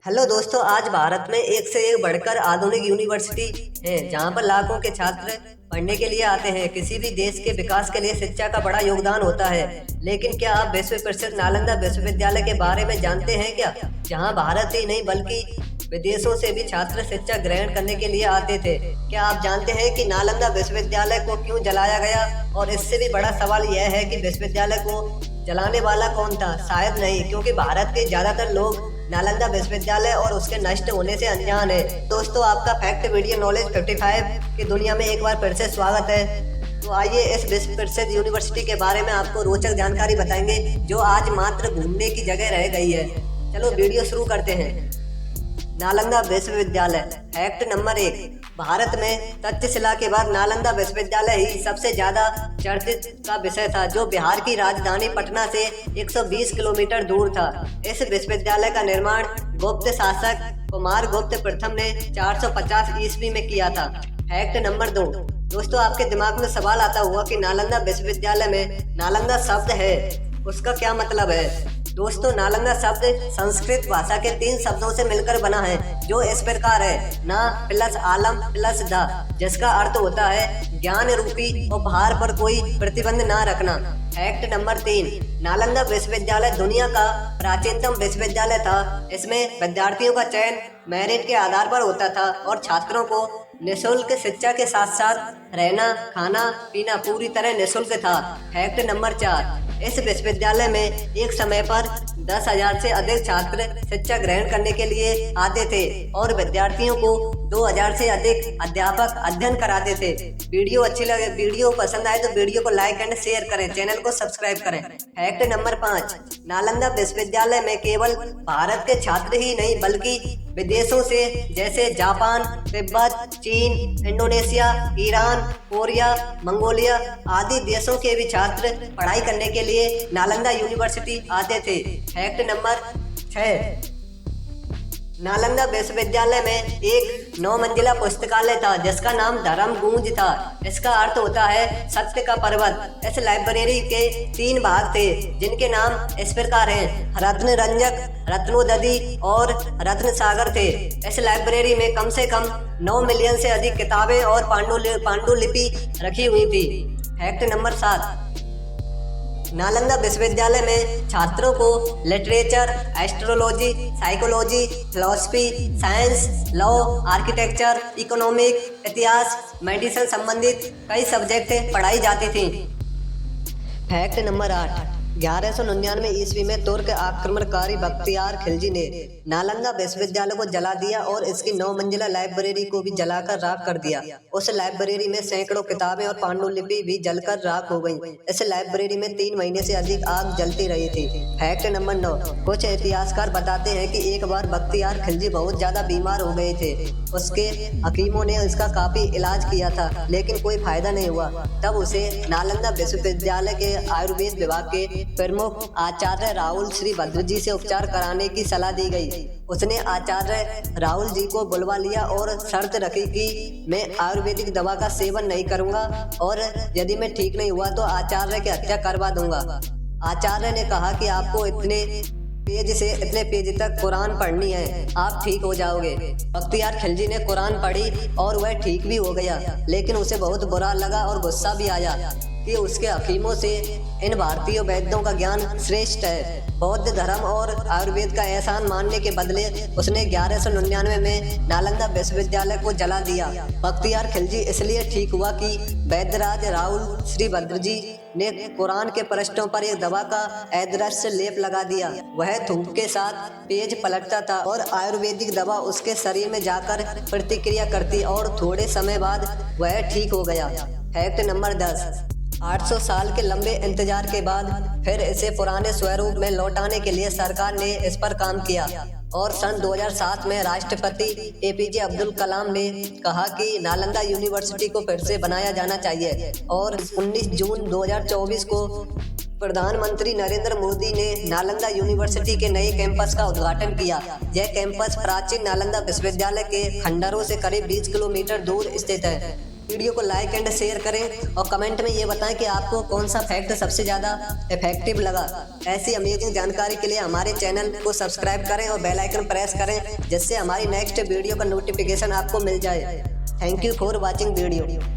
Hello दोस्तों, आज भारत में एक से एक बढ़कर आधुनिक यूनिवर्सिटी है जहां पर लाखों के छात्र पढ़ने के लिए आते हैं। किसी भी देश के विकास के लिए शिक्षा का बड़ा योगदान होता है। लेकिन क्या आप विश्व प्रसिद्ध नालंदा विश्वविद्यालय के बारे में जानते हैं क्या? जहां भारत ही नहीं बल्कि विदेशों से भी छात्र शिक्षा ग्रहण करने के लिए आते थे। क्या आप जानते हैं कि नालंदा विश्वविद्यालय को क्यों जलाया गया? और इससे भी बड़ा सवाल यह है कि विश्वविद्यालय को जलाने वाला कौन था? शायद नहीं, क्योंकि भारत के ज्यादातर लोग नालंदा विश्वविद्यालय और उसके नष्ट होने से अनजान है। दोस्तों, आपका फैक्ट वीडियो नॉलेज 55 की दुनिया में एक बार फिर से स्वागत है। तो आइए इस विश्व प्रसिद्ध यूनिवर्सिटी के बारे में आपको रोचक जानकारी बताएंगे जो आज मात्र घूमने की जगह रह गई है। चलो वीडियो शुरू करते हैं। नालंदा विश्वविद्यालय फैक्ट नंबर 1। भारत में तक्षशिला के बाद नालंदा विश्वविद्यालय ही सबसे ज्यादा चर्चित का विषय था, जो बिहार की राजधानी पटना से 120 किलोमीटर दूर था। इस विश्वविद्यालय का निर्माण गुप्त शासक कुमार गुप्त प्रथम ने 450 ईस्वी में किया था। Fact number 2। दोस्तों, आपके दिमाग में सवाल आता हुआ कि नालंदा विश्वविद्यालय में नालंदा शब्द है, उसका क्या मतलब है? दोस्तों, नालंदा शब्द संस्कृत भाषा के 3 शब्दों से मिलकर बना है, जो इस प्रकार है: ना प्लस आलम प्लस दा, जिसका अर्थ होता है ज्ञान रूपी उपहार पर कोई प्रतिबंध ना रखना। Fact number 3। नालंदा विश्वविद्यालय दुनिया का प्राचीनतम विश्वविद्यालय था। इसमें विद्यार्थियों का चयन मेरिट के आधार पर होता था और छात्रों को निःशुल्क शिक्षा के साथ साथ रहना खाना पीना पूरी तरह निःशुल्क था। Fact number 4। इस विश्वविद्यालय में एक समय पर 10,000 से अधिक छात्र शिक्षा ग्रहण करने के लिए आते थे और विद्यार्थियों को 2,000 से अधिक अध्यापक अध्ययन कराते थे। वीडियो पसंद आए तो वीडियो को लाइक एंड शेयर करें, चैनल को सब्सक्राइब करें। Fact number 5। नालंदा विश्वविद्यालय में केवल भारत के छात्र ही नहीं बल्कि विदेशों से जैसे जापान, तिब्बत, चीन, इंडोनेशिया, ईरान, कोरिया, मंगोलिया आदि देशों के भी छात्र पढ़ाई करने के लिए नालंदा यूनिवर्सिटी आते थे। Fact number 6। नालंदा विश्वविद्यालय में एक 9 मंजिला पुस्तकालय था जिसका नाम धर्म गूंज था। इसका अर्थ होता है सत्य का पर्वत। इस लाइब्रेरी के 3 भाग थे जिनके नाम इस प्रकार हैं: रत्न रंजक, रत्नोदधि और रत्न सागर थे। इस लाइब्रेरी में कम से कम 9 मिलियन से अधिक किताबें और पांडुलिपि रखी हुई थी। Fact number 7। नालंदा विश्वविद्यालय में छात्रों को literature, astrology, psychology, philosophy, science, law, architecture, economic, इतिहास, मेडिसिन संबंधित कई सब्जेक्ट पढ़ाई जाती थी। Fact number 8। 1199 ईस्वी में तुर्क आक्रमणकारी बख्तियार खिलजी ने नालंदा विश्वविद्यालय को जला दिया और इसकी 9 मंजिला लाइब्रेरी को भी जलाकर राख कर दिया। उस लाइब्रेरी में सैकड़ों किताबें और पांडुलिपि भी जलकर राख हो गईं। इस लाइब्रेरी में 3 महीने से अधिक आग जलती रही थी। Fact number 9। कुछ इतिहासकार बताते हैं कि एक बार बख्तियार खिलजी बहुत ज्यादा बीमार हो गए थे। उसके हकीमों ने इसका काफी इलाज किया था लेकिन कोई फायदा नहीं हुआ। तब उसे नालंदा विश्वविद्यालय के आयुर्वेद विभाग के प्रमुख आचार्य राहुल श्री भद्र जी से उपचार कराने की सलाह दी गई। उसने आचार्य राहुल जी को बुलवा लिया और शर्त रखी कि मैं आयुर्वेदिक दवा का सेवन नहीं करूंगा और यदि मैं ठीक नहीं हुआ तो आचार्य की हत्या करवा दूंगा। आचार्य ने कहा कि आपको इतने पेज तक कुरान पढ़नी है, आप ठीक हो जाओगे। बख्तियार खिलजी ने कुरान पढ़ी और वह ठीक भी हो गया, लेकिन उसे बहुत बुरा लगा और गुस्सा भी आया कि उसके हकीमों से इन भारतीय वैद्यों का ज्ञान श्रेष्ठ है। बौद्ध धर्म और आयुर्वेद का एहसान मानने के बदले उसने 1199 में नालंदा विश्वविद्यालय को जला दिया। बख्तियार खिलजी इसलिए ठीक हुआ कि वैद्यराज राहुल श्री भद्र जी ने कुरान के पृष्ठों पर एक दवा का अदृश्य लेप लगा दिया। वह धूप के साथ पेज पलटता था और आयुर्वेदिक दवा उसके शरीर में जाकर प्रतिक्रिया करती और थोड़े समय बाद वह ठीक हो गया। Fact number 10। 800 साल के लंबे इंतजार के बाद फिर इसे पुराने स्वरूप में लौटाने के लिए सरकार ने इस पर काम किया और सन 2007 में राष्ट्रपति APJ अब्दुल कलाम ने कहा कि नालंदा यूनिवर्सिटी को फिर से बनाया जाना चाहिए और 19 जून 2024 को प्रधानमंत्री नरेंद्र मोदी ने नालंदा यूनिवर्सिटी के नए कैंपस का उद्घाटन किया। यह कैंपस प्राचीन नालंदा विश्वविद्यालय के खंडरों से करीब 20 किलोमीटर दूर स्थित है। वीडियो को लाइक एंड शेयर करें और कमेंट में ये बताएं कि आपको कौन सा फैक्ट सबसे ज़्यादा इफेक्टिव लगा। ऐसी अमेजिंग जानकारी के लिए हमारे चैनल को सब्सक्राइब करें और बेल आइकन प्रेस करें, जिससे हमारी नेक्स्ट वीडियो का नोटिफिकेशन आपको मिल जाए। Thank you for watching video.